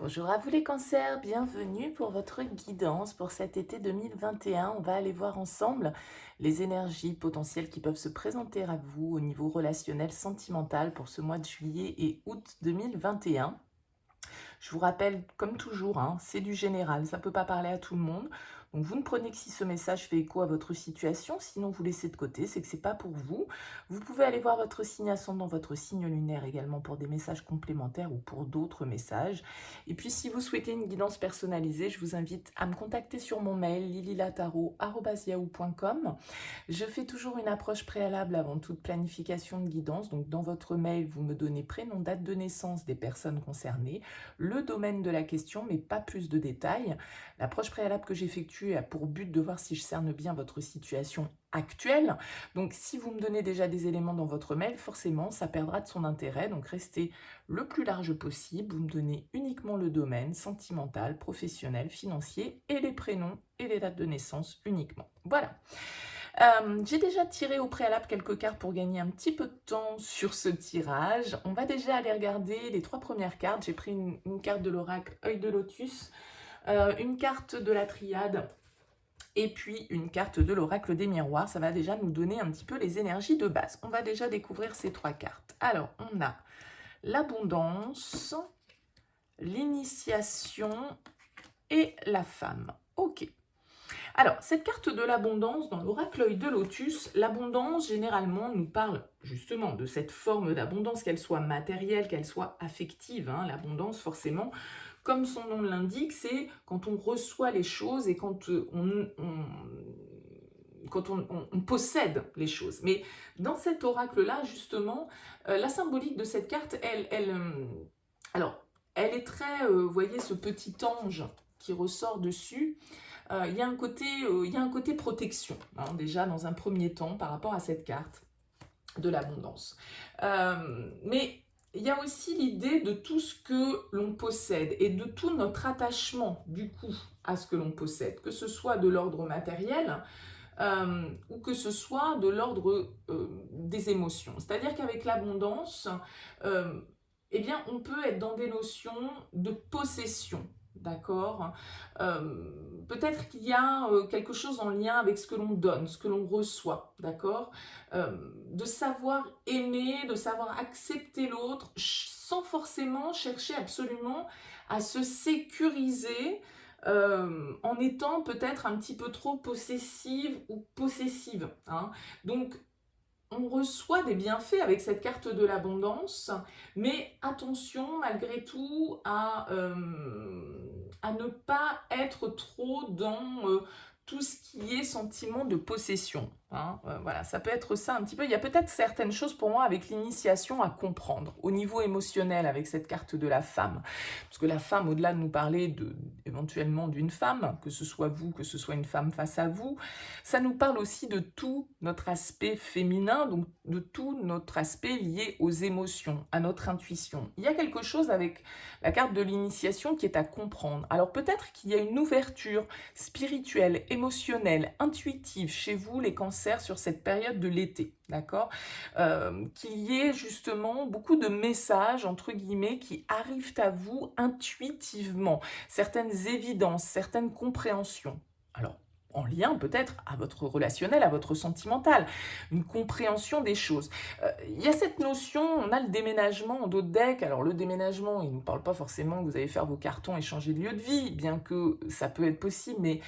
Bonjour à vous les cancers, bienvenue pour votre guidance pour cet été 2021. On va aller voir ensemble les énergies potentielles qui peuvent se présenter à vous au niveau relationnel, sentimental pour ce mois de juillet et août 2021. Je vous rappelle, comme toujours, hein, c'est du général, ça ne peut pas parler à tout le monde. Donc vous ne prenez que si ce message fait écho à votre situation, sinon vous laissez de côté, c'est que ce n'est pas pour vous. Vous pouvez aller voir votre signe ascendant, votre signe lunaire également pour des messages complémentaires ou pour d'autres messages. Et puis si vous souhaitez une guidance personnalisée, je vous invite à me contacter sur mon mail lililataro@yahoo.com. Je fais toujours une approche préalable avant toute planification de guidance. Donc dans votre mail, vous me donnez prénom, date de naissance des personnes concernées, le domaine de la question, mais pas plus de détails. L'approche préalable que j'effectue a pour but de voir si je cerne bien votre situation actuelle. Donc si vous me donnez déjà des éléments dans votre mail, forcément, ça perdra de son intérêt. Donc restez le plus large possible. Vous me donnez uniquement le domaine sentimental, professionnel, financier et les prénoms et les dates de naissance uniquement. Voilà. J'ai déjà tiré au préalable quelques cartes pour gagner un petit peu de temps sur ce tirage. On va déjà aller regarder les 3 premières cartes. J'ai pris une carte de l'oracle Œil de Lotus, une carte de la triade et puis une carte de l'oracle des miroirs. Ça va déjà nous donner un petit peu les énergies de base. On va déjà découvrir ces 3 cartes. Alors, on a l'abondance, l'initiation et la femme. Ok. Alors, cette carte de l'abondance, dans l'oracle Œil de Lotus, l'abondance, généralement, nous parle justement de cette forme d'abondance, qu'elle soit matérielle, qu'elle soit affective. Hein. L'abondance, forcément, comme son nom l'indique, c'est quand on reçoit les choses et quand on possède les choses. Mais dans cet oracle-là, justement, la symbolique de cette carte, alors, elle est très, vous voyez, ce petit ange qui ressort dessus. Il y a un côté protection, hein, déjà dans un premier temps par rapport à cette carte de l'abondance. Mais il y a aussi l'idée de tout ce que l'on possède et de tout notre attachement du coup à ce que l'on possède, que ce soit de l'ordre matériel ou que ce soit de l'ordre des émotions. C'est-à-dire qu'avec l'abondance, eh bien, on peut être dans des notions de possession. D'accord. Peut-être qu'il y a quelque chose en lien avec ce que l'on donne, ce que l'on reçoit, d'accord. De savoir aimer, de savoir accepter l'autre sans forcément chercher absolument à se sécuriser en étant peut-être un petit peu trop possessive ou possessive. Hein. Donc, on reçoit des bienfaits avec cette carte de l'abondance, mais attention malgré tout à ne pas être trop dans tout ce qui est sentiment de possession. Hein. Voilà, ça peut être ça un petit peu. Il y a peut-être certaines choses pour moi avec l'initiation à comprendre au niveau émotionnel avec cette carte de la femme. Parce que la femme, au-delà de nous parler éventuellement d'une femme, que ce soit vous, que ce soit une femme face à vous, ça nous parle aussi de tout notre aspect féminin, donc de tout notre aspect lié aux émotions, à notre intuition. Il y a quelque chose avec la carte de l'initiation qui est à comprendre. Alors peut-être qu'il y a une ouverture spirituelle, émotionnelle, intuitive chez vous, les cancers, sur cette période de l'été, d'accord. Qu'il y ait justement beaucoup de messages, entre guillemets, qui arrivent à vous intuitivement, certaines évidences, certaines compréhensions. Alors, en lien peut-être à votre relationnel, à votre sentimental, une compréhension des choses. Il y a cette notion, on a le déménagement en dos de deck. Alors le déménagement, il ne nous parle pas forcément que vous allez faire vos cartons et changer de lieu de vie, bien que ça peut être possible, mais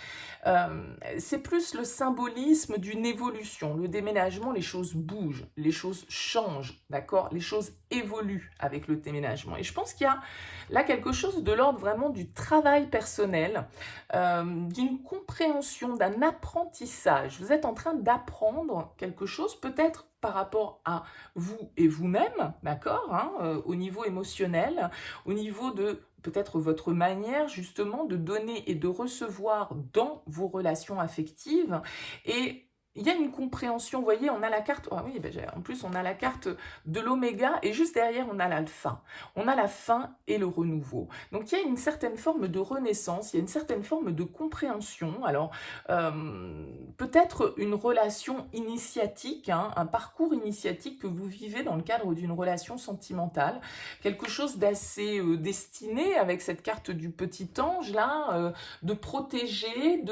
c'est plus le symbolisme d'une évolution. Le déménagement, les choses bougent, les choses changent, d'accord. Les choses évoluent avec le déménagement. Et je pense qu'il y a là quelque chose de l'ordre vraiment du travail personnel, d'une compréhension, d'un apprentissage. Vous êtes en train d'apprendre quelque chose, peut-être par rapport à vous et vous-même, d'accord, hein, au niveau émotionnel, au niveau de peut-être votre manière justement de donner et de recevoir dans vos relations affectives. Et il y a une compréhension, vous voyez, on a la carte, ah oui, ben, en plus on a la carte de l'oméga et juste derrière on a l'alpha. On a la fin et le renouveau. Donc il y a une certaine forme de renaissance, il y a une certaine forme de compréhension. Alors peut-être une relation initiatique, hein, un parcours initiatique que vous vivez dans le cadre d'une relation sentimentale, quelque chose d'assez destiné avec cette carte du petit ange là, de protéger,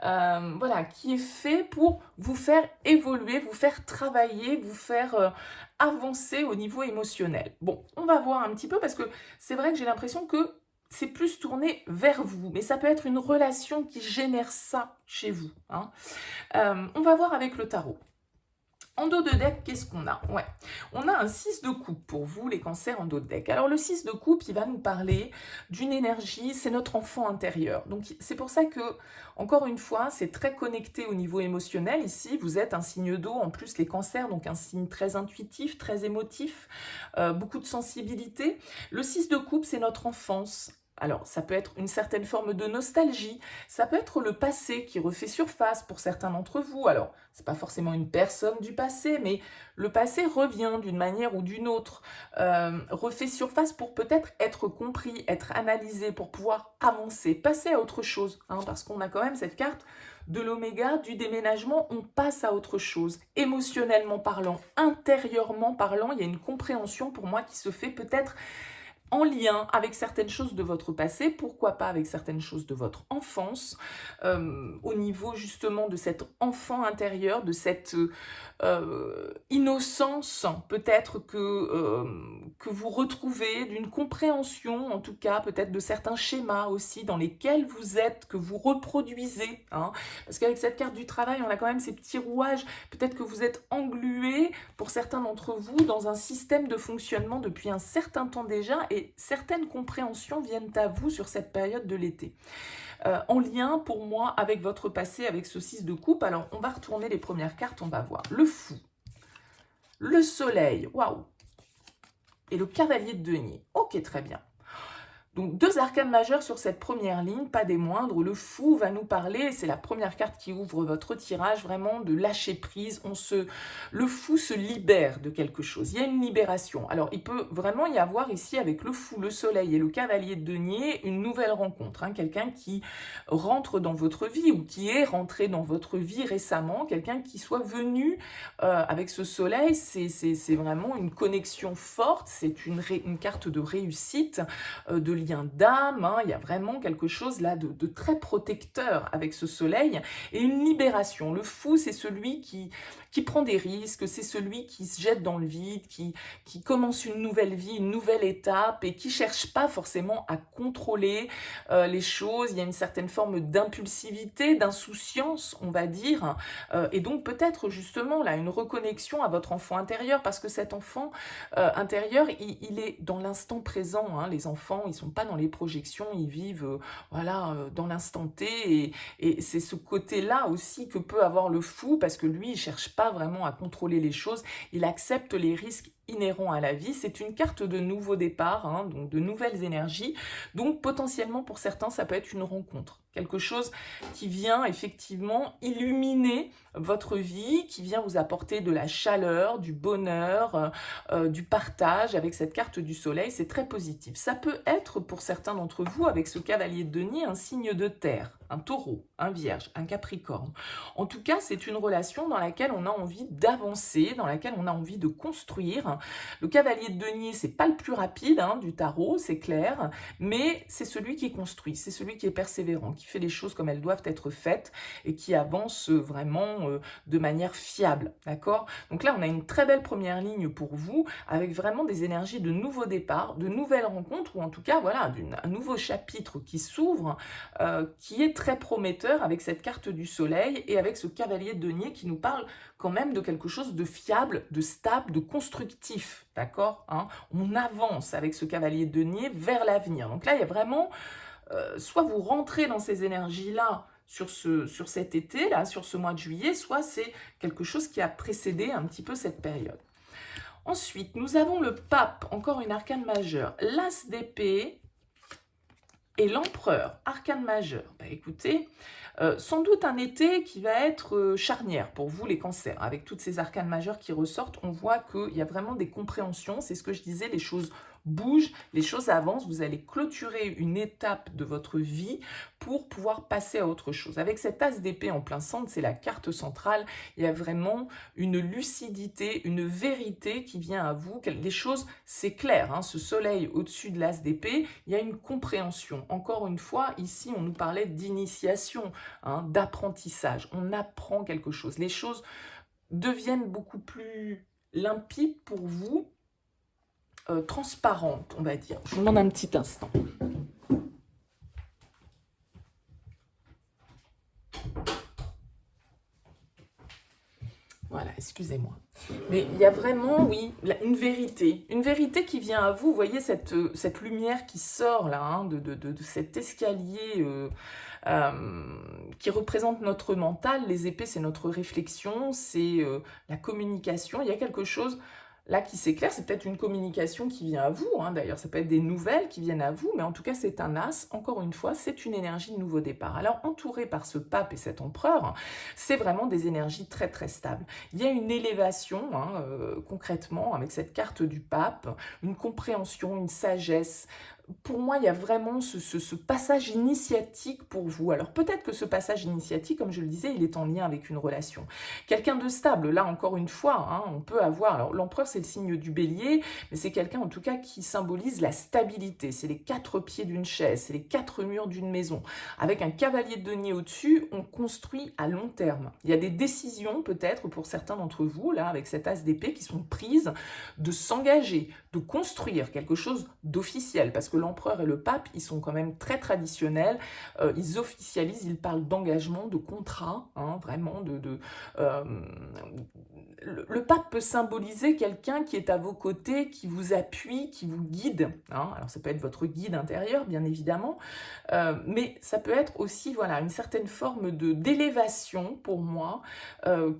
voilà, qui est fait pour vous faire évoluer, vous faire travailler, vous faire avancer au niveau émotionnel. Bon, on va voir un petit peu parce que c'est vrai que j'ai l'impression que c'est plus tourné vers vous, mais ça peut être une relation qui génère ça chez vous, hein. On va voir avec le tarot. En dos de deck, qu'est-ce qu'on a? Ouais, on a un 6 de coupe pour vous, les cancers en dos de deck. Alors, le 6 de coupe, il va nous parler d'une énergie, c'est notre enfant intérieur. Donc, c'est pour ça que, encore une fois, c'est très connecté au niveau émotionnel. Ici, vous êtes un signe d'eau, en plus les cancers, donc un signe très intuitif, très émotif, beaucoup de sensibilité. Le 6 de coupe, c'est notre enfance. Alors, ça peut être une certaine forme de nostalgie, ça peut être le passé qui refait surface pour certains d'entre vous. Alors, c'est pas forcément une personne du passé, mais le passé revient d'une manière ou d'une autre, refait surface pour peut-être être compris, être analysé, pour pouvoir avancer, passer à autre chose, hein, parce qu'on a quand même cette carte de l'oméga, du déménagement, on passe à autre chose. Émotionnellement parlant, intérieurement parlant, il y a une compréhension pour moi qui se fait peut-être en lien avec certaines choses de votre passé, pourquoi pas avec certaines choses de votre enfance, au niveau justement de cet enfant intérieur, de cette innocence peut-être que vous retrouvez, d'une compréhension en tout cas, peut-être de certains schémas aussi dans lesquels vous êtes, que vous reproduisez, hein, parce qu'avec cette carte du travail, on a quand même ces petits rouages, peut-être que vous êtes englués, pour certains d'entre vous, dans un système de fonctionnement depuis un certain temps déjà, et certaines compréhensions viennent à vous sur cette période de l'été. En lien pour moi avec votre passé, avec ce 6 de coupe. Alors on va retourner les premières cartes, on va voir. Le fou, le soleil, waouh, et le cavalier de denier. Ok, très bien. Donc, deux arcanes majeures sur cette première ligne, pas des moindres. Le fou va nous parler, c'est la première carte qui ouvre votre tirage, vraiment de lâcher prise. Le fou se libère de quelque chose. Il y a une libération. Alors, il peut vraiment y avoir ici, avec le fou, le soleil et le cavalier de denier, une nouvelle rencontre. Hein, quelqu'un qui rentre dans votre vie ou qui est rentré dans votre vie récemment. Quelqu'un qui soit venu avec ce soleil. C'est vraiment une connexion forte. C'est une carte de réussite, de lien d'âme, hein. Il y a vraiment quelque chose là de très protecteur avec ce soleil et une libération. Le fou, c'est celui qui prend des risques, c'est celui qui se jette dans le vide, qui commence une nouvelle vie, une nouvelle étape et qui cherche pas forcément à contrôler les choses. Il y a une certaine forme d'impulsivité, d'insouciance, on va dire, et donc peut-être justement là une reconnexion à votre enfant intérieur, parce que cet enfant intérieur, il est dans l'instant présent, hein. Les enfants, ils sont pas dans les projections, ils vivent voilà, dans l'instant T, et c'est ce côté-là aussi que peut avoir le fou, parce que lui, il cherche pas vraiment à contrôler les choses, il accepte les risques inhérents à la vie. C'est une carte de nouveau départ, hein, donc de nouvelles énergies, donc potentiellement pour certains, ça peut être une rencontre, quelque chose qui vient effectivement illuminer votre vie, qui vient vous apporter de la chaleur, du bonheur, du partage avec cette carte du soleil. C'est très positif. Ça peut être pour certains d'entre vous, avec ce cavalier de denier, un signe de terre, un taureau, un vierge, un capricorne. En tout cas, c'est une relation dans laquelle on a envie d'avancer, dans laquelle on a envie de construire. Le cavalier de denier, c'est pas le plus rapide, hein, du tarot, c'est clair, mais c'est celui qui construit, c'est celui qui est persévérant, qui fait les choses comme elles doivent être faites et qui avance vraiment de manière fiable, d'accord? Donc là, on a une très belle première ligne pour vous, avec vraiment des énergies de nouveau départ, de nouvelles rencontres, ou en tout cas, voilà, un nouveau chapitre qui s'ouvre, qui est très prometteur avec cette carte du soleil et avec ce cavalier de denier qui nous parle quand même de quelque chose de fiable, de stable, de constructif, d'accord, hein? On avance avec ce cavalier de denier vers l'avenir. Donc là, il y a vraiment, soit vous rentrez dans ces énergies-là sur cet été, là, sur ce mois de juillet, soit c'est quelque chose qui a précédé un petit peu cette période. Ensuite, nous avons le pape, encore une arcane majeure, l'as d'épée Et l'empereur, arcane majeur, bah écoutez, sans doute un été qui va être charnière pour vous les cancers. Avec toutes ces arcanes majeures qui ressortent, on voit qu'il y a vraiment des compréhensions. C'est ce que je disais, les choses bougent, les choses avancent. Vous allez clôturer une étape de votre vie pour pouvoir passer à autre chose. Avec cet as d'épée en plein centre, c'est la carte centrale. Il y a vraiment une lucidité, une vérité qui vient à vous. Les choses, c'est clair, hein, ce soleil au-dessus de l'as d'épée, il y a une compréhension. Encore une fois, ici, on nous parlait d'initiation, hein, d'apprentissage. On apprend quelque chose. Les choses deviennent beaucoup plus limpides pour vous, transparentes, on va dire. Je vous demande un petit instant. Voilà, excusez-moi. Mais il y a vraiment, oui, une vérité qui vient à vous. Vous voyez cette lumière qui sort là, hein, de cet escalier qui représente notre mental. Les épées, c'est notre réflexion, c'est la communication. Il y a quelque chose là qui s'éclaire, c'est peut-être une communication qui vient à vous, hein. D'ailleurs ça peut être des nouvelles qui viennent à vous, mais en tout cas c'est un as, encore une fois, c'est une énergie de nouveau départ. Alors entouré par ce pape et cet empereur, c'est vraiment des énergies très très stables. Il y a une élévation, hein, concrètement, avec cette carte du pape, une compréhension, une sagesse. Pour moi, il y a vraiment ce passage initiatique pour vous. Alors peut-être que ce passage initiatique, comme je le disais, il est en lien avec une relation. Quelqu'un de stable, là encore une fois, hein, on peut avoir, alors l'empereur c'est le signe du bélier, mais c'est quelqu'un en tout cas qui symbolise la stabilité, c'est les 4 pieds d'une chaise, c'est les 4 murs d'une maison. Avec un cavalier de denier au-dessus, on construit à long terme. Il y a des décisions peut-être pour certains d'entre vous, là avec cet as d'épée, qui sont prises de s'engager, de construire quelque chose d'officiel, parce que l'empereur et le pape, ils sont quand même très traditionnels, ils officialisent, ils parlent d'engagement, de contrat, hein, vraiment, le pape peut symboliser quelqu'un qui est à vos côtés, qui vous appuie, qui vous guide, hein. Alors ça peut être votre guide intérieur, bien évidemment, mais ça peut être aussi, voilà, une certaine forme d'élévation, pour moi,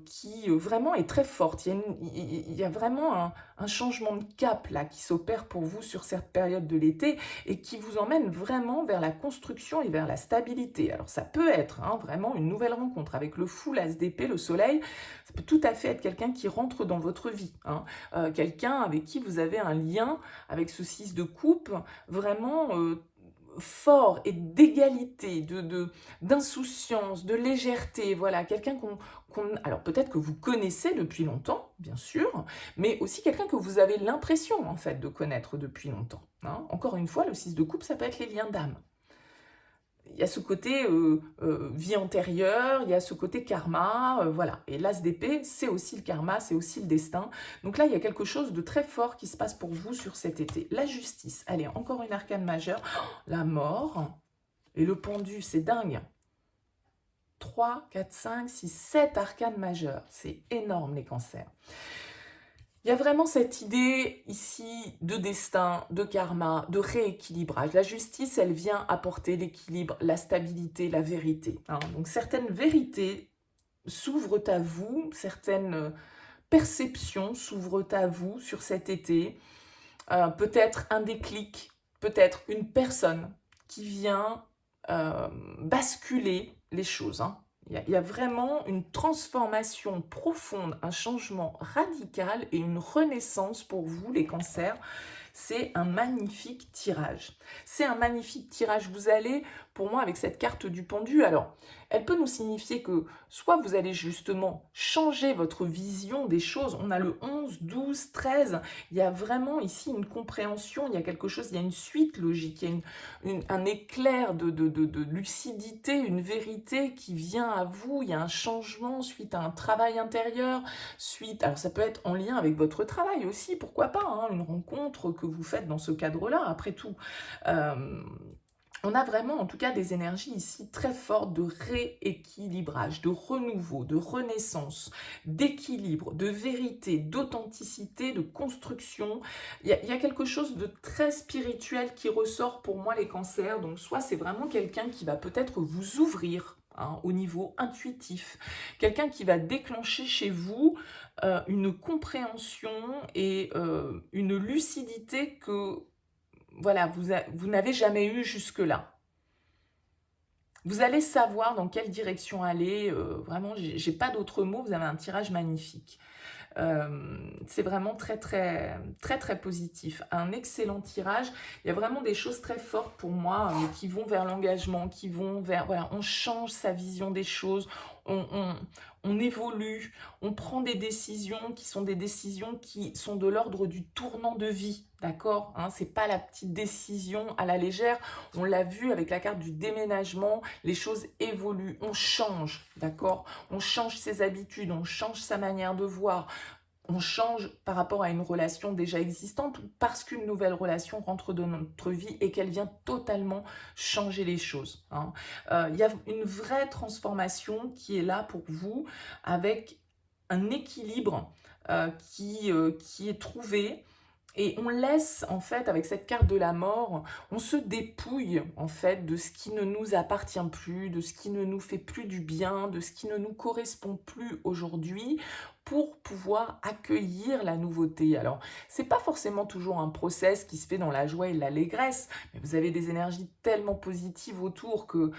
qui vraiment est très forte. Il y a vraiment un changement de cap là qui s'opère pour vous sur cette période de l'été et qui vous emmène vraiment vers la construction et vers la stabilité. Alors ça peut être, hein, vraiment une nouvelle rencontre avec le fou, l'as d'épée, le soleil. Ça peut tout à fait être quelqu'un qui rentre dans votre vie, hein, quelqu'un avec qui vous avez un lien, avec ce 6 de coupe, vraiment fort et d'égalité, d'insouciance, de légèreté, voilà, quelqu'un alors peut-être que vous connaissez depuis longtemps, bien sûr, mais aussi quelqu'un que vous avez l'impression, en fait, de connaître depuis longtemps, hein. Encore une fois, le 6 de coupe, ça peut être les liens d'âme. Il y a ce côté vie antérieure, il y a ce côté karma, voilà. Et l'as d'épée, c'est aussi le karma, c'est aussi le destin. Donc là, il y a quelque chose de très fort qui se passe pour vous sur cet été. La justice, allez, encore une arcane majeure. Oh, la mort et le pendu, c'est dingue. 3, 4, 5, 6, 7 arcanes majeures. C'est énorme, les cancers. Il y a vraiment cette idée ici de destin, de karma, de rééquilibrage. La justice, elle vient apporter l'équilibre, la stabilité, la vérité, hein. Donc certaines vérités s'ouvrent à vous, certaines perceptions s'ouvrent à vous sur cet été. Peut-être un déclic, peut-être une personne qui vient basculer les choses, hein. Il y a vraiment une transformation profonde, un changement radical et une renaissance pour vous, les cancers. C'est un magnifique tirage. C'est un magnifique tirage. Vous allez, pour moi, avec cette carte du pendu, alors, elle peut nous signifier que soit vous allez justement changer votre vision des choses. On a le 11, 12, 13. Il y a vraiment ici une compréhension, il y a quelque chose, il y a une suite logique, il y a un éclair de lucidité, une vérité qui vient à vous. Il y a un changement suite à un travail intérieur, alors ça peut être en lien avec votre travail aussi, pourquoi pas, hein, une rencontre que vous faites dans ce cadre-là, après tout. On a vraiment, en tout cas, des énergies ici très fortes de rééquilibrage, de renouveau, de renaissance, d'équilibre, de vérité, d'authenticité, de construction. Il y a quelque chose de très spirituel qui ressort pour moi, les cancers. Donc, soit c'est vraiment quelqu'un qui va peut-être vous ouvrir, hein, au niveau intuitif, quelqu'un qui va déclencher chez vous une compréhension et une lucidité que voilà, vous n'avez jamais eu jusque-là. Vous allez savoir dans quelle direction aller. Vraiment, j'ai pas d'autres mots. Vous avez un tirage magnifique. C'est vraiment très, très, très, très positif. Un excellent tirage. Il y a vraiment des choses très fortes pour moi qui vont vers l'engagement, qui vont vers... Voilà, on change sa vision des choses, on évolue, on prend des décisions qui sont de l'ordre du tournant de vie. D'accord, hein, c'est pas la petite décision à la légère. On l'a vu avec la carte du déménagement, les choses évoluent, on change, d'accord? On change ses habitudes, on change sa manière de voir, on change par rapport à une relation déjà existante ou parce qu'une nouvelle relation rentre dans notre vie et qu'elle vient totalement changer les choses, hein. Il y a une vraie transformation qui est là pour vous avec un équilibre qui est trouvé. Et on laisse, en fait, avec cette carte de la mort, on se dépouille, en fait, de ce qui ne nous appartient plus, de ce qui ne nous fait plus du bien, de ce qui ne nous correspond plus aujourd'hui, pour pouvoir accueillir la nouveauté. Alors, c'est pas forcément toujours un process qui se fait dans la joie et l'allégresse, mais vous avez des énergies tellement positives autour que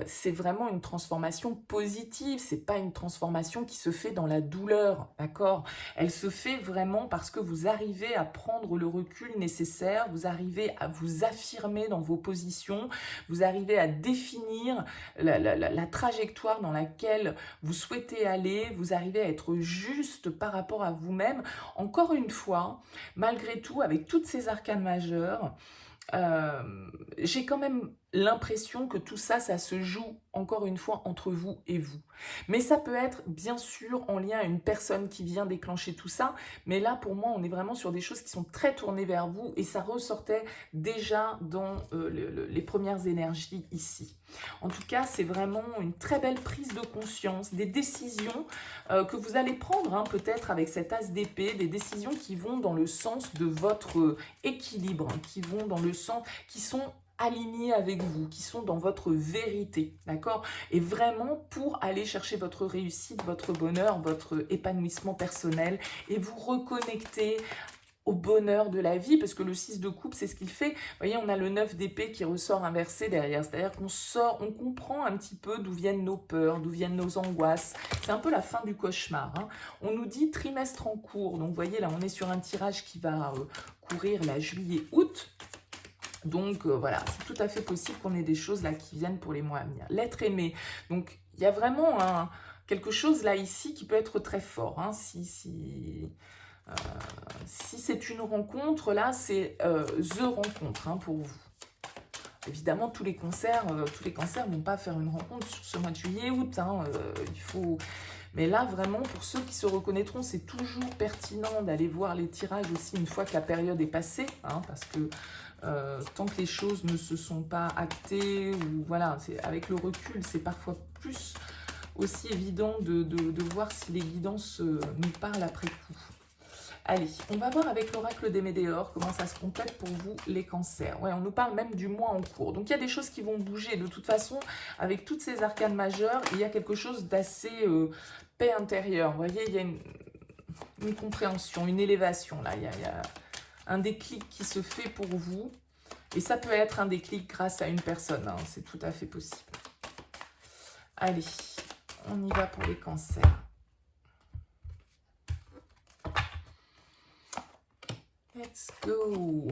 c'est vraiment une transformation positive, c'est pas une transformation qui se fait dans la douleur, d'accord? Elle se fait vraiment parce que vous arrivez à prendre le recul nécessaire, vous arrivez à vous affirmer dans vos positions, vous arrivez à définir la trajectoire dans laquelle vous souhaitez aller, vous arrivez à être juste par rapport à vous-même. Encore une fois, malgré tout, avec toutes ces arcanes majeures, j'ai quand même l'impression que tout ça, ça se joue encore une fois entre vous et vous. Mais ça peut être bien sûr en lien à une personne qui vient déclencher tout ça, mais là pour moi on est vraiment sur des choses qui sont très tournées vers vous et ça ressortait déjà dans les premières énergies ici. En tout cas, c'est vraiment une très belle prise de conscience, des décisions que vous allez prendre, hein, peut-être avec cet as d'épée, des décisions qui vont dans le sens de votre équilibre, hein, qui vont dans le sens, qui sont alignés avec vous, qui sont dans votre vérité, d'accord? Et vraiment pour aller chercher votre réussite, votre bonheur, votre épanouissement personnel et vous reconnecter au bonheur de la vie, parce que le 6 de coupe, c'est ce qu'il fait. Vous voyez, on a le 9 d'épée qui ressort inversé derrière, c'est-à-dire qu'on sort, on comprend un petit peu d'où viennent nos peurs, d'où viennent nos angoisses. C'est un peu la fin du cauchemar, hein. On nous dit trimestre en cours, donc vous voyez, là, on est sur un tirage qui va courir la juillet-août. Donc voilà, c'est tout à fait possible qu'on ait des choses là qui viennent pour les mois à venir. L'être aimé, donc il y a vraiment quelque chose là ici qui peut être très fort, hein. Si c'est une rencontre, là c'est the rencontre, hein, pour vous. Évidemment, tous les cancers ne vont pas faire une rencontre sur ce mois de juillet-août, hein, il faut... Mais là, vraiment, pour ceux qui se reconnaîtront, c'est toujours pertinent d'aller voir les tirages aussi une fois que la période est passée, hein, parce que tant que les choses ne se sont pas actées, ou voilà, avec le recul, c'est parfois plus aussi évident de voir si les guidances nous parlent après coup. Allez, on va voir avec l'oracle des Médéors comment ça se complète pour vous, les cancers. Ouais, on nous parle même du mois en cours. Donc, il y a des choses qui vont bouger. De toute façon, avec toutes ces arcanes majeures, il y a quelque chose d'assez paix intérieure. Vous voyez, il y a une compréhension, une élévation. Là, il y a un déclic qui se fait pour vous. Et ça peut être un déclic grâce à une personne, hein. C'est tout à fait possible. Allez, on y va pour les cancers. Let's go.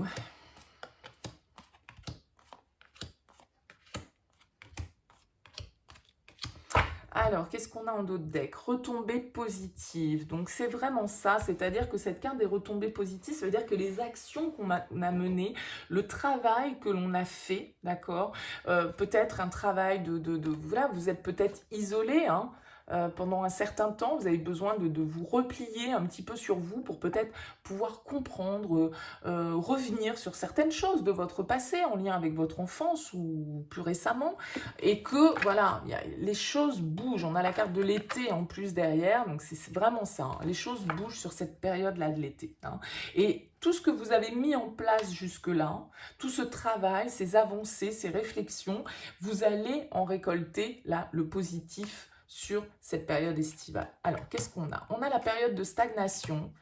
Alors, qu'est-ce qu'on a en d'autres decks? Retombées positives. Donc, c'est vraiment ça. C'est-à-dire que cette carte des retombées positives, ça veut dire que les actions qu'on a menées, le travail que l'on a fait, d'accord, peut-être un travail voilà, vous êtes peut-être isolé, hein, pendant un certain temps, vous avez besoin de vous replier un petit peu sur vous pour peut-être pouvoir comprendre, revenir sur certaines choses de votre passé en lien avec votre enfance ou plus récemment, et que voilà, les choses bougent. On a la carte de l'été en plus derrière, donc c'est vraiment ça, hein. Les choses bougent sur cette période-là de l'été, hein. Et tout ce que vous avez mis en place jusque-là, tout ce travail, ces avancées, ces réflexions, vous allez en récolter là le positif sur cette période estivale. Alors, qu'est-ce qu'on a? On a la période de stagnation,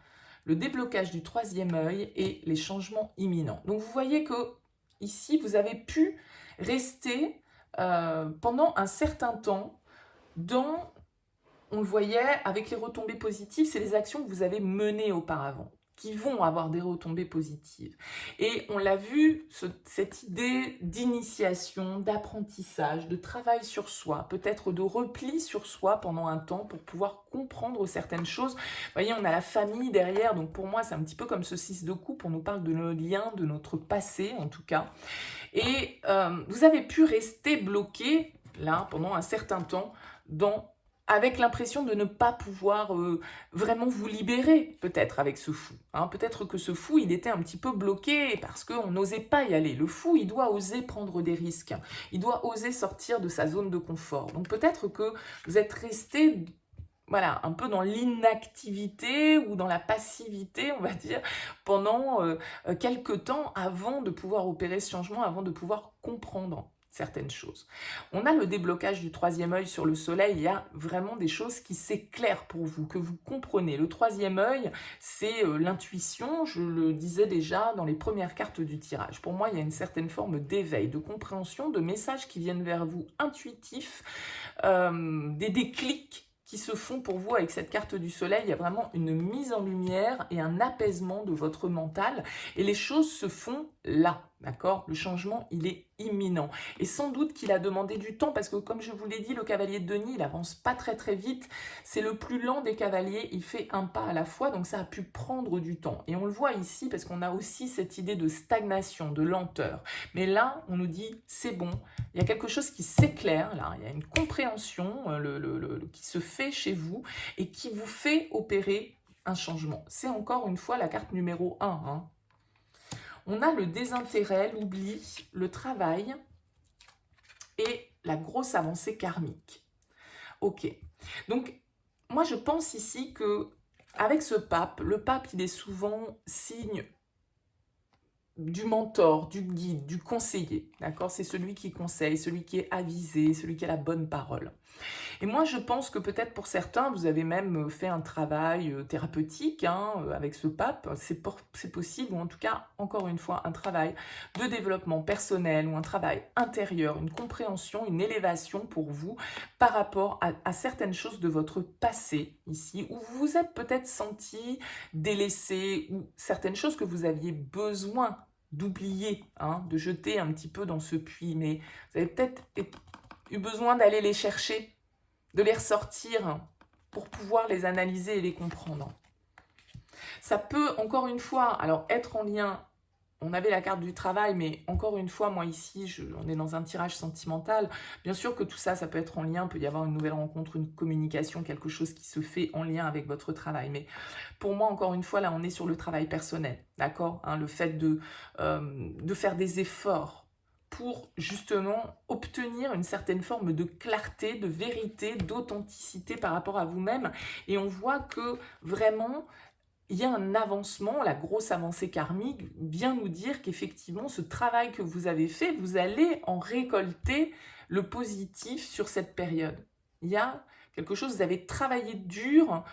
le déblocage du troisième œil et les changements imminents. Donc, vous voyez que ici, vous avez pu rester pendant un certain temps dans, on le voyait, avec les retombées positives, c'est les actions que vous avez menées auparavant qui vont avoir des retombées positives. Et on l'a vu, cette idée d'initiation, d'apprentissage, de travail sur soi, peut-être de repli sur soi pendant un temps pour pouvoir comprendre certaines choses. Vous voyez, on a la famille derrière, donc pour moi, c'est un petit peu comme ce 6 de coupe, on nous parle de nos liens, de notre passé en tout cas. Et vous avez pu rester bloqué, là, pendant un certain temps, avec l'impression de ne pas pouvoir vraiment vous libérer, peut-être, avec ce fou. Hein. Peut-être que ce fou, il était un petit peu bloqué parce qu'on n'osait pas y aller. Le fou, il doit oser prendre des risques. Il doit oser sortir de sa zone de confort. Donc peut-être que vous êtes resté, voilà, un peu dans l'inactivité ou dans la passivité, on va dire, pendant quelques temps avant de pouvoir opérer ce changement, avant de pouvoir comprendre certaines choses. On a le déblocage du troisième œil sur le soleil, il y a vraiment des choses qui s'éclairent pour vous, que vous comprenez. Le troisième œil, c'est l'intuition, je le disais déjà dans les premières cartes du tirage. Pour moi, il y a une certaine forme d'éveil, de compréhension, de messages qui viennent vers vous intuitifs, des déclics qui se font pour vous avec cette carte du soleil. Il y a vraiment une mise en lumière et un apaisement de votre mental et les choses se font là, d'accord? Le changement, il est imminent et sans doute qu'il a demandé du temps parce que comme je vous l'ai dit, le cavalier de Denis, il avance pas très vite, c'est le plus lent des cavaliers, il fait un pas à la fois, donc ça a pu prendre du temps et on le voit ici parce qu'on a aussi cette idée de stagnation, de lenteur, mais là, on nous dit c'est bon, il y a quelque chose qui s'éclaire là, il y a une compréhension qui se fait chez vous et qui vous fait opérer un changement. C'est encore une fois la carte numéro 1. Hein. On a le désintérêt, l'oubli, le travail et la grosse avancée karmique. Ok. Donc, moi, je pense ici que avec ce pape, le pape, il est souvent signe du mentor, du guide, du conseiller. D'accord? C'est celui qui conseille, celui qui est avisé, celui qui a la bonne parole. Et moi, je pense que peut-être pour certains, vous avez même fait un travail thérapeutique hein, avec ce pape, c'est possible, ou en tout cas, encore une fois, un travail de développement personnel ou un travail intérieur, une compréhension, une élévation pour vous par rapport à certaines choses de votre passé ici, où vous vous êtes peut-être senti délaissé, ou certaines choses que vous aviez besoin d'oublier, hein, de jeter un petit peu dans ce puits, mais vous avez peut-être eu besoin d'aller les chercher, de les ressortir pour pouvoir les analyser et les comprendre. Ça peut, encore une fois, alors être en lien, on avait la carte du travail, mais encore une fois, moi ici, on est dans un tirage sentimental. Bien sûr que tout ça, ça peut être en lien, il peut y avoir une nouvelle rencontre, une communication, quelque chose qui se fait en lien avec votre travail. Mais pour moi, encore une fois, là, on est sur le travail personnel, d'accord hein, le fait de faire des efforts pour justement obtenir une certaine forme de clarté, de vérité, d'authenticité par rapport à vous-même. Et on voit que vraiment, il y a un avancement, la grosse avancée karmique vient nous dire qu'effectivement, ce travail que vous avez fait, vous allez en récolter le positif sur cette période. Il y a quelque chose, vous avez travaillé dur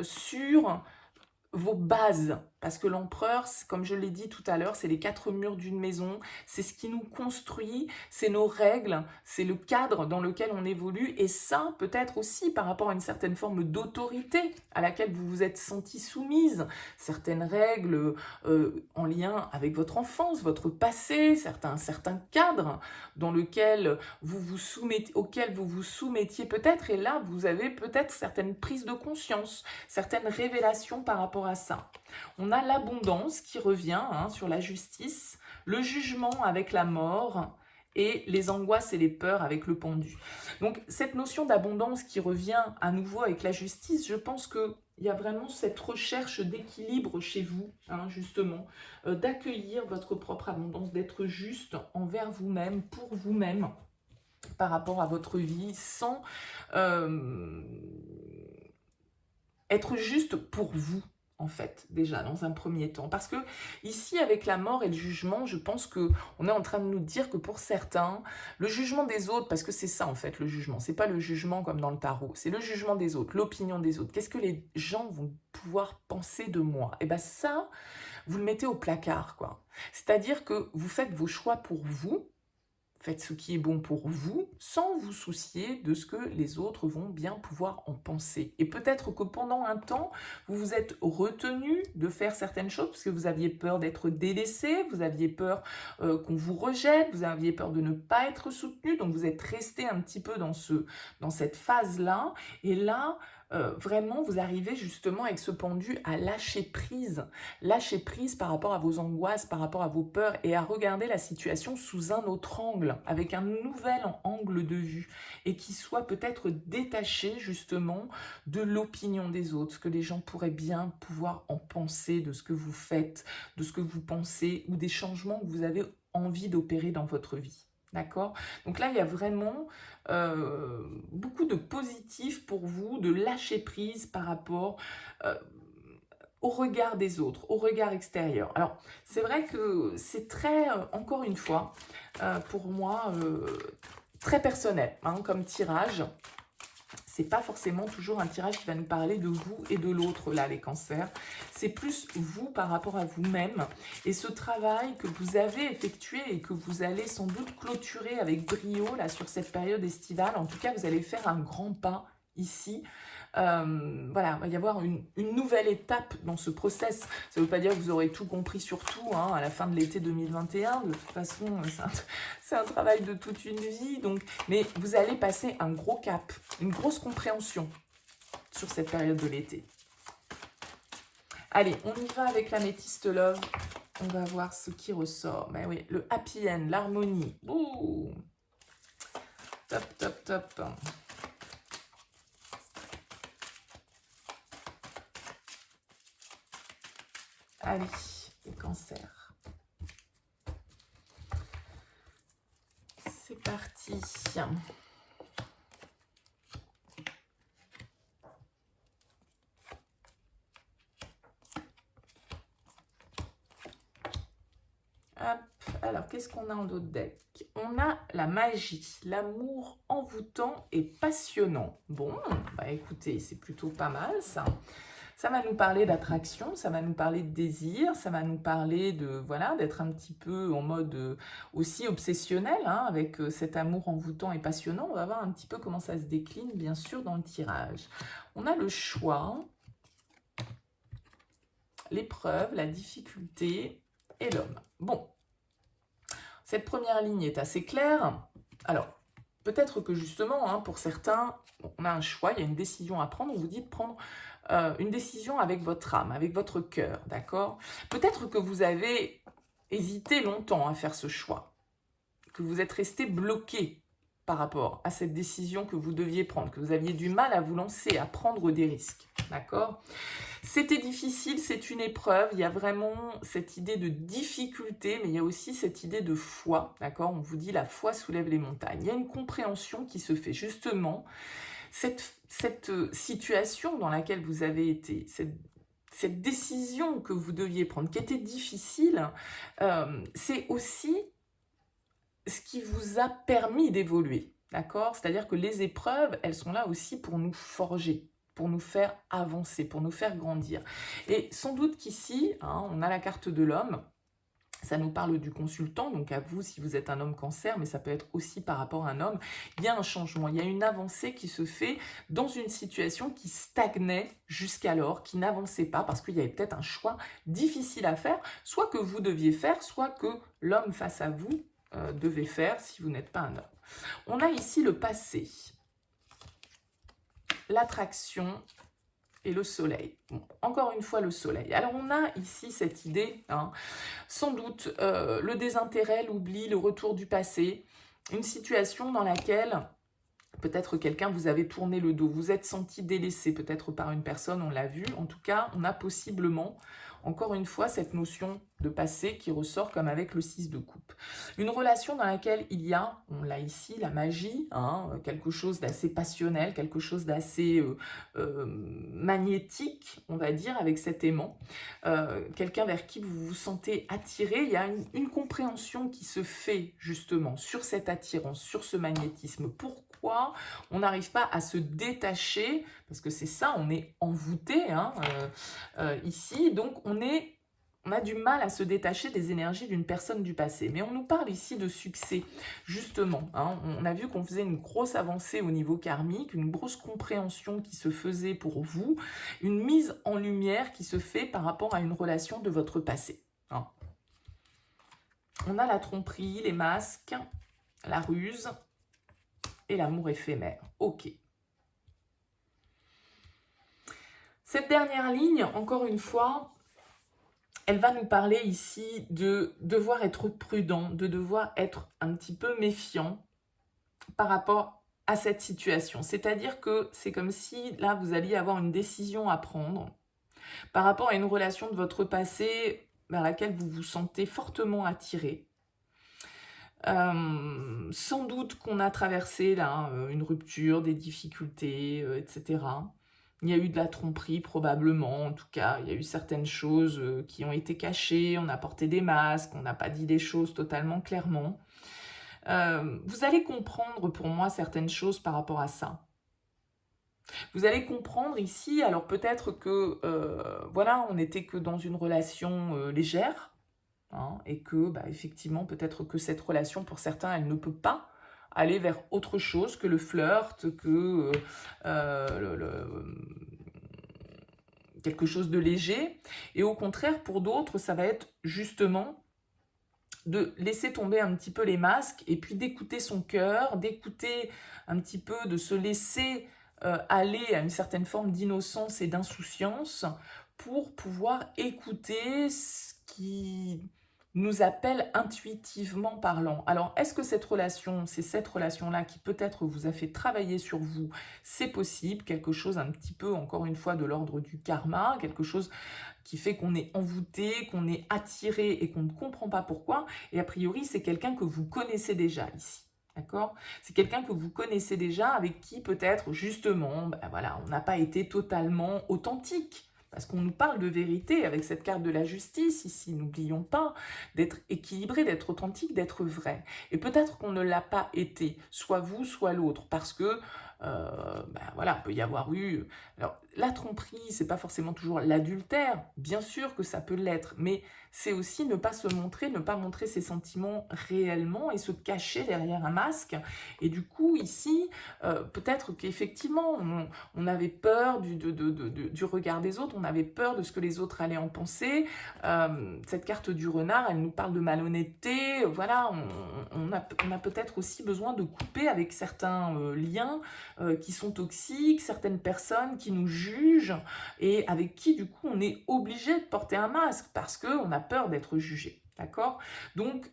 sur vos bases, parce que l'empereur, comme je l'ai dit tout à l'heure, c'est les 4 murs d'une maison, c'est ce qui nous construit, c'est nos règles, c'est le cadre dans lequel on évolue, et ça, peut-être aussi par rapport à une certaine forme d'autorité à laquelle vous vous êtes senti soumise, certaines règles en lien avec votre enfance, votre passé, certains cadres dans lequel auxquels vous vous soumettiez peut-être, et là, vous avez peut-être certaines prises de conscience, certaines révélations par rapport à ça. On a l'abondance qui revient hein, sur la justice, le jugement avec la mort et les angoisses et les peurs avec le pendu. Donc cette notion d'abondance qui revient à nouveau avec la justice, je pense qu'il y a vraiment cette recherche d'équilibre chez vous, hein, justement, d'accueillir votre propre abondance, d'être juste envers vous-même, pour vous-même, par rapport à votre vie, sans être juste pour vous, en fait, déjà, dans un premier temps. Parce que ici, avec la mort et le jugement, je pense qu'on est en train de nous dire que pour certains, le jugement des autres, parce que c'est ça, en fait, le jugement, c'est pas le jugement comme dans le tarot, c'est le jugement des autres, l'opinion des autres. Qu'est-ce que les gens vont pouvoir penser de moi? Et bien ça, vous le mettez au placard, quoi. C'est-à-dire que vous faites vos choix pour vous, Faites ce qui est bon pour vous, sans vous soucier de ce que les autres vont bien pouvoir en penser. Et peut-être que pendant un temps, vous vous êtes retenu de faire certaines choses parce que vous aviez peur d'être délaissé, vous aviez peur qu'on vous rejette, vous aviez peur de ne pas être soutenu, donc vous êtes resté un petit peu dans cette phase-là. Et là, vraiment, vous arrivez justement avec ce pendu à lâcher prise par rapport à vos angoisses, par rapport à vos peurs et à regarder la situation sous un autre angle, avec un nouvel angle de vue et qui soit peut-être détaché justement de l'opinion des autres, ce que les gens pourraient bien pouvoir en penser de ce que vous faites, de ce que vous pensez ou des changements que vous avez envie d'opérer dans votre vie. D'accord? Donc là, il y a vraiment beaucoup de positif pour vous, de lâcher prise par rapport au regard des autres, au regard extérieur. Alors, c'est vrai que c'est très, encore une fois, pour moi, très personnel, hein, comme tirage. C'est pas forcément toujours un tirage qui va nous parler de vous et de l'autre, là, les cancers. C'est plus vous par rapport à vous-même et ce travail que vous avez effectué et que vous allez sans doute clôturer avec brio, là, sur cette période estivale. En tout cas, vous allez faire un grand pas ici. Voilà, il va y avoir une nouvelle étape dans ce process. Ça ne veut pas dire que vous aurez tout compris sur tout hein, à la fin de l'été 2021. De toute façon, c'est un travail de toute une vie. Donc, mais vous allez passer un gros cap, une grosse compréhension sur cette période de l'été. Allez, on y va avec l'améthyste love. On va voir ce qui ressort. Mais oui, le happy end, l'harmonie. Ouh, top, top, top. Allez, les cancers. C'est parti. Hop, alors qu'est-ce qu'on a en d'autres deck? On a la magie, l'amour envoûtant et passionnant. Bon, bah écoutez, c'est plutôt pas mal ça. Ça va nous parler d'attraction, ça va nous parler de désir, ça va nous parler de voilà d'être un petit peu en mode aussi obsessionnel hein, avec cet amour envoûtant et passionnant. On va voir un petit peu comment ça se décline bien sûr dans le tirage. On a le choix, l'épreuve, la difficulté et l'homme. Bon, cette première ligne est assez claire. Alors, peut-être que justement, hein, pour certains, on a un choix, il y a une décision à prendre. On vous dit de prendre une décision avec votre âme, avec votre cœur, d'accord? Peut-être que vous avez hésité longtemps à faire ce choix, que vous êtes resté bloqué par rapport à cette décision que vous deviez prendre, que vous aviez du mal à vous lancer, à prendre des risques, d'accord? C'était difficile, c'est une épreuve, il y a vraiment cette idée de difficulté, mais il y a aussi cette idée de foi, d'accord? On vous dit la foi soulève les montagnes. Il y a une compréhension qui se fait, justement, cette situation dans laquelle vous avez été, cette décision que vous deviez prendre, qui était difficile, c'est aussi ce qui vous a permis d'évoluer, d'accord? C'est-à-dire que les épreuves, elles sont là aussi pour nous forger, pour nous faire avancer, pour nous faire grandir. Et sans doute qu'ici, hein, on a la carte de l'homme, ça nous parle du consultant, donc à vous si vous êtes un homme cancer, mais ça peut être aussi par rapport à un homme. Il y a un changement, il y a une avancée qui se fait dans une situation qui stagnait jusqu'alors, qui n'avançait pas parce qu'il y avait peut-être un choix difficile à faire, soit que vous deviez faire, soit que l'homme face à vous devait faire si vous n'êtes pas un homme. On a ici le passé, l'attraction et le soleil. Bon, encore une fois, le soleil. Alors, on a ici cette idée, hein, sans doute, le désintérêt, l'oubli, le retour du passé, une situation dans laquelle peut-être quelqu'un vous avait tourné le dos, vous êtes senti délaissé, peut-être par une personne, on l'a vu. En tout cas, on a possiblement, encore une fois, cette notion de passé qui ressort comme avec le 6 de coupe. Une relation dans laquelle il y a, on l'a ici, la magie, hein, quelque chose d'assez passionnel, quelque chose d'assez magnétique, on va dire, avec cet aimant. Quelqu'un vers qui vous vous sentez attiré, il y a une compréhension qui se fait justement sur cette attirance, sur ce magnétisme. Pourquoi on n'arrive pas à se détacher? Parce que c'est ça, on est envoûté hein, ici, donc on est on a du mal à se détacher des énergies d'une personne du passé. Mais on nous parle ici de succès, justement. Hein. On a vu qu'on faisait une grosse avancée au niveau karmique, une grosse compréhension qui se faisait pour vous, une mise en lumière qui se fait par rapport à une relation de votre passé. Hein. On a la tromperie, les masques, la ruse et l'amour éphémère. Ok. Cette dernière ligne, encore une fois, elle va nous parler ici de devoir être prudent, de devoir être un petit peu méfiant par rapport à cette situation. C'est-à-dire que c'est comme si, là, vous alliez avoir une décision à prendre par rapport à une relation de votre passé vers laquelle vous vous sentez fortement attiré. Sans doute qu'on a traversé là une rupture, des difficultés, etc. Il y a eu de la tromperie probablement, en tout cas, il y a eu certaines choses qui ont été cachées, on a porté des masques, on n'a pas dit les choses totalement clairement. Vous allez comprendre pour moi certaines choses par rapport à ça. Vous allez comprendre ici, alors peut-être que, voilà, on n'était que dans une relation légère, hein, et que, bah, effectivement, peut-être que cette relation, pour certains, elle ne peut pas aller vers autre chose que le flirt, que quelque chose de léger. Et au contraire, pour d'autres, ça va être justement de laisser tomber un petit peu les masques et puis d'écouter son cœur, d'écouter un petit peu, de se laisser aller à une certaine forme d'innocence et d'insouciance pour pouvoir écouter ce qui nous appelle intuitivement parlant. Alors, est-ce que cette relation, c'est cette relation-là qui peut-être vous a fait travailler sur vous? C'est possible, quelque chose un petit peu, encore une fois, de l'ordre du karma, quelque chose qui fait qu'on est envoûté, qu'on est attiré et qu'on ne comprend pas pourquoi. Et a priori, c'est quelqu'un que vous connaissez déjà ici. D'accord? C'est quelqu'un que vous connaissez déjà, avec qui peut-être, justement, ben voilà, on n'a pas été totalement authentique. Parce qu'on nous parle de vérité avec cette carte de la justice ici, n'oublions pas d'être équilibré, d'être authentique, d'être vrai. Et peut-être qu'on ne l'a pas été, soit vous, soit l'autre, parce que, ben voilà, il peut y avoir eu... Alors, la tromperie, c'est pas forcément toujours l'adultère, bien sûr que ça peut l'être, mais c'est aussi ne pas se montrer, ne pas montrer ses sentiments réellement et se cacher derrière un masque. Et du coup, ici, peut-être qu'effectivement, on avait peur du regard des autres, on avait peur de ce que les autres allaient en penser. Cette carte du renard, elle nous parle de malhonnêteté. Voilà, on a peut-être aussi besoin de couper avec certains liens qui sont toxiques, certaines personnes qui nous jugent et avec qui, du coup, on est obligé de porter un masque parce qu'on a peur d'être jugé. D'accord? Donc,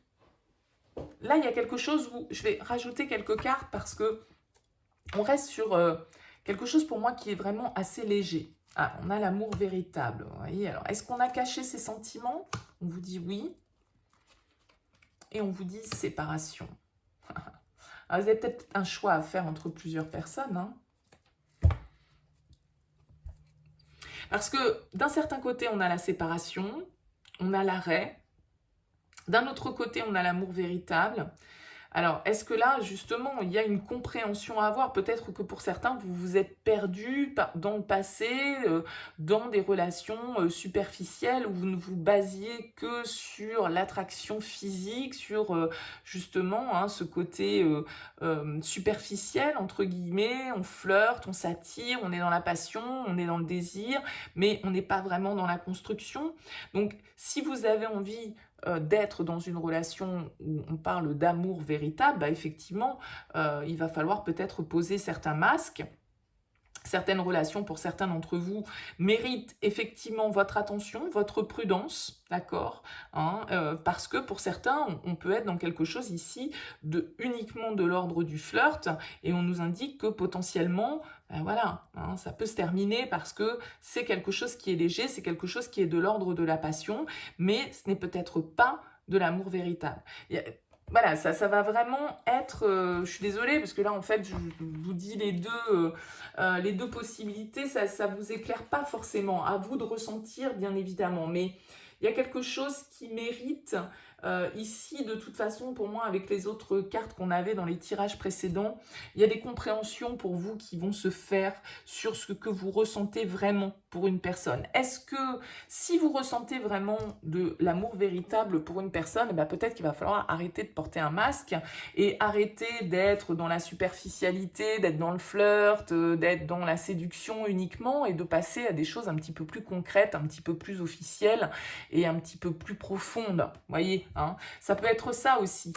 là, il y a quelque chose où je vais rajouter quelques cartes parce que on reste sur quelque chose pour moi qui est vraiment assez léger. Ah, on a l'amour véritable. Vous voyez, alors, est-ce qu'on a caché ses sentiments? On vous dit oui. Et on vous dit séparation. Alors, vous avez peut-être un choix à faire entre plusieurs personnes. Hein. Parce que d'un certain côté, on a la séparation, on a l'arrêt. D'un autre côté, on a l'amour véritable. Alors, est-ce que là, justement, il y a une compréhension à avoir? Peut-être que pour certains, vous vous êtes perdu dans le passé, dans des relations superficielles où vous ne vous basiez que sur l'attraction physique, sur justement hein, ce côté superficiel, entre guillemets. On flirte, on s'attire, on est dans la passion, on est dans le désir, mais on n'est pas vraiment dans la construction. Donc, si vous avez envie d'être dans une relation où on parle d'amour véritable, bah effectivement, il va falloir peut-être poser certains masques. Certaines relations, pour certains d'entre vous, méritent effectivement votre attention, votre prudence, d'accord hein, parce que pour certains, on peut être dans quelque chose ici uniquement de l'ordre du flirt, et on nous indique que potentiellement, ben voilà, hein, ça peut se terminer parce que c'est quelque chose qui est léger, c'est quelque chose qui est de l'ordre de la passion, mais ce n'est peut-être pas de l'amour véritable. Voilà, ça va vraiment être... je suis désolée, parce que là, en fait, je vous dis les deux possibilités, ça ne vous éclaire pas forcément. À vous de ressentir, bien évidemment. Mais il y a quelque chose qui mérite Ici, de toute façon, pour moi, avec les autres cartes qu'on avait dans les tirages précédents, il y a des compréhensions pour vous qui vont se faire sur ce que vous ressentez vraiment pour une personne. Est-ce que si vous ressentez vraiment de l'amour véritable pour une personne, eh ben peut-être qu'il va falloir arrêter de porter un masque et arrêter d'être dans la superficialité, d'être dans le flirt, d'être dans la séduction uniquement et de passer à des choses un petit peu plus concrètes, un petit peu plus officielles et un petit peu plus profondes. Vous voyez, hein, ça peut être ça aussi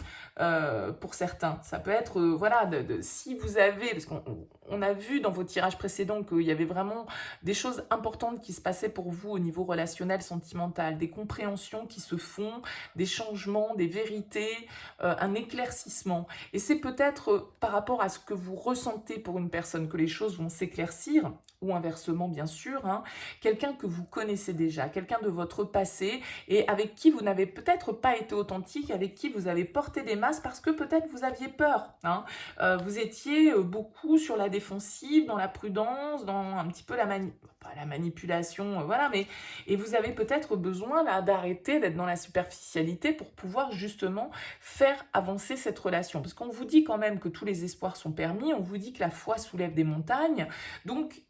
pour certains. Ça peut être, voilà, si vous avez, parce qu'on a vu dans vos tirages précédents qu'il y avait vraiment des choses importantes qui se passaient pour vous au niveau relationnel, sentimental, des compréhensions qui se font, des changements, des vérités, un éclaircissement. Et c'est peut-être par rapport à ce que vous ressentez pour une personne que les choses vont s'éclaircir, ou inversement bien sûr, hein, quelqu'un que vous connaissez déjà, quelqu'un de votre passé et avec qui vous n'avez peut-être pas été authentique, avec qui vous avez porté des masques parce que peut-être vous aviez peur. Hein. Vous étiez beaucoup sur la défensive, dans la prudence, dans un petit peu pas la manipulation, voilà, mais et vous avez peut-être besoin là d'arrêter d'être dans la superficialité pour pouvoir justement faire avancer cette relation. Parce qu'on vous dit quand même que tous les espoirs sont permis, on vous dit que la foi soulève des montagnes, donc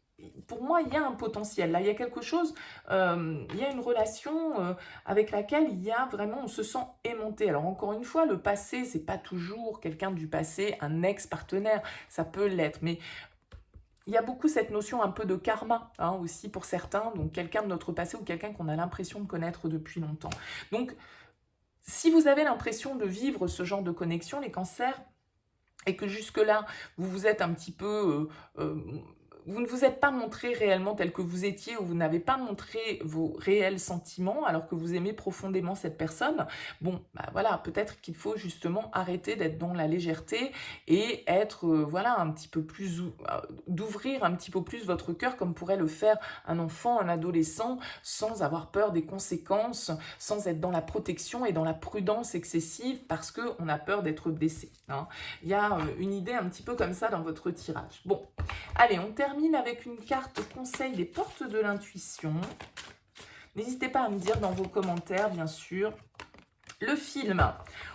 pour moi, il y a un potentiel. Là, il y a quelque chose, il y a une relation avec laquelle il y a vraiment, on se sent aimanté. Alors encore une fois, le passé, c'est pas toujours quelqu'un du passé, un ex-partenaire, ça peut l'être, mais il y a beaucoup cette notion un peu de karma hein, aussi pour certains, donc quelqu'un de notre passé ou quelqu'un qu'on a l'impression de connaître depuis longtemps. Donc, si vous avez l'impression de vivre ce genre de connexion, les cancers, et que jusque-là, vous vous êtes un petit peu... vous ne vous êtes pas montré réellement tel que vous étiez ou vous n'avez pas montré vos réels sentiments alors que vous aimez profondément cette personne, bon, bah voilà, peut-être qu'il faut justement arrêter d'être dans la légèreté et être, voilà, un petit peu plus, d'ouvrir un petit peu plus votre cœur comme pourrait le faire un enfant, un adolescent, sans avoir peur des conséquences, sans être dans la protection et dans la prudence excessive parce qu'on a peur d'être blessé. Hein. Il y a une idée un petit peu comme ça dans votre tirage. Bon, allez, on termine avec une carte conseil des portes de l'intuition. N'hésitez pas à me dire dans vos commentaires, bien sûr. Le film,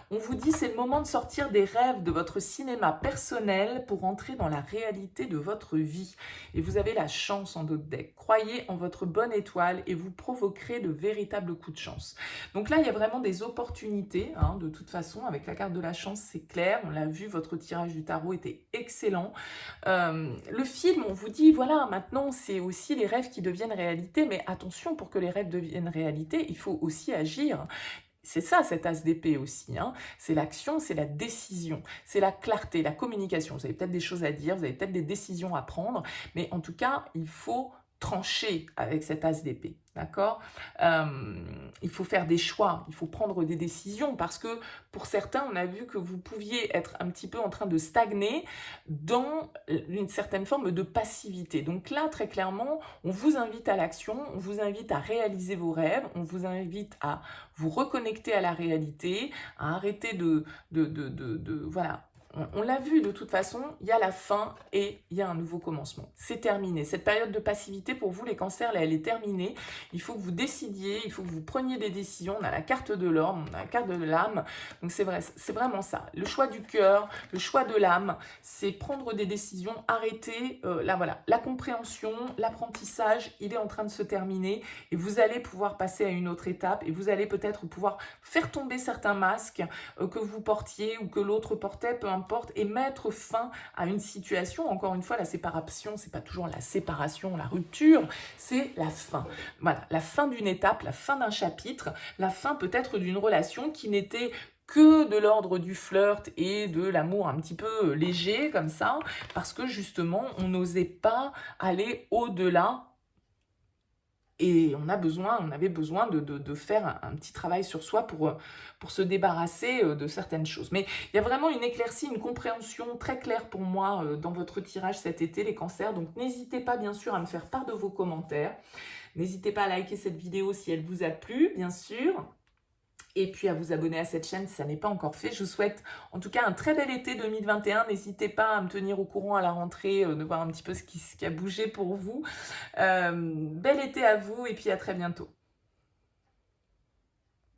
on vous dit c'est le moment de sortir des rêves de votre cinéma personnel pour entrer dans la réalité de votre vie. Et vous avez la chance en d'autres decks. Croyez en votre bonne étoile et vous provoquerez de véritables coups de chance. Donc là, il y a vraiment des opportunités. Hein, de toute façon, avec la carte de la chance, c'est clair. On l'a vu, votre tirage du tarot était excellent. Le film, on vous dit, voilà, maintenant, c'est aussi les rêves qui deviennent réalité. Mais attention, pour que les rêves deviennent réalité, il faut aussi agir. C'est ça, cet as d'épée aussi. Hein. C'est l'action, c'est la décision, c'est la clarté, la communication. Vous avez peut-être des choses à dire, vous avez peut-être des décisions à prendre, mais en tout cas, il faut trancher avec cet as d'épée, d'accord? Il faut faire des choix, il faut prendre des décisions parce que pour certains, on a vu que vous pouviez être un petit peu en train de stagner dans une certaine forme de passivité. Donc là, très clairement, on vous invite à l'action, on vous invite à réaliser vos rêves, on vous invite à vous reconnecter à la réalité, à arrêter voilà. On l'a vu de toute façon, il y a la fin et il y a un nouveau commencement. C'est terminé. Cette période de passivité pour vous, les cancers, là, elle est terminée. Il faut que vous décidiez, il faut que vous preniez des décisions. On a la carte de l'or, on a la carte de l'âme. Donc c'est vrai, c'est vraiment ça. Le choix du cœur, le choix de l'âme, c'est prendre des décisions, arrêter. Là, voilà, la compréhension, l'apprentissage, il est en train de se terminer et vous allez pouvoir passer à une autre étape et vous allez peut-être pouvoir faire tomber certains masques que vous portiez ou que l'autre portait, peu importe, et mettre fin à une situation. Encore une fois, la séparation, c'est pas toujours la séparation, la rupture, c'est la fin. Voilà, la fin d'une étape, la fin d'un chapitre, la fin peut-être d'une relation qui n'était que de l'ordre du flirt et de l'amour un petit peu léger comme ça, parce que justement, on n'osait pas aller au-delà. Et on avait besoin de faire un petit travail sur soi pour se débarrasser de certaines choses. Mais il y a vraiment une éclaircie, une compréhension très claire pour moi dans votre tirage cet été, les cancers. Donc n'hésitez pas bien sûr à me faire part de vos commentaires. N'hésitez pas à liker cette vidéo si elle vous a plu, bien sûr. Et puis à vous abonner à cette chaîne si ça n'est pas encore fait. Je vous souhaite en tout cas un très bel été 2021. N'hésitez pas à me tenir au courant à la rentrée, de voir un petit peu ce qui a bougé pour vous. Bel été à vous et puis à très bientôt.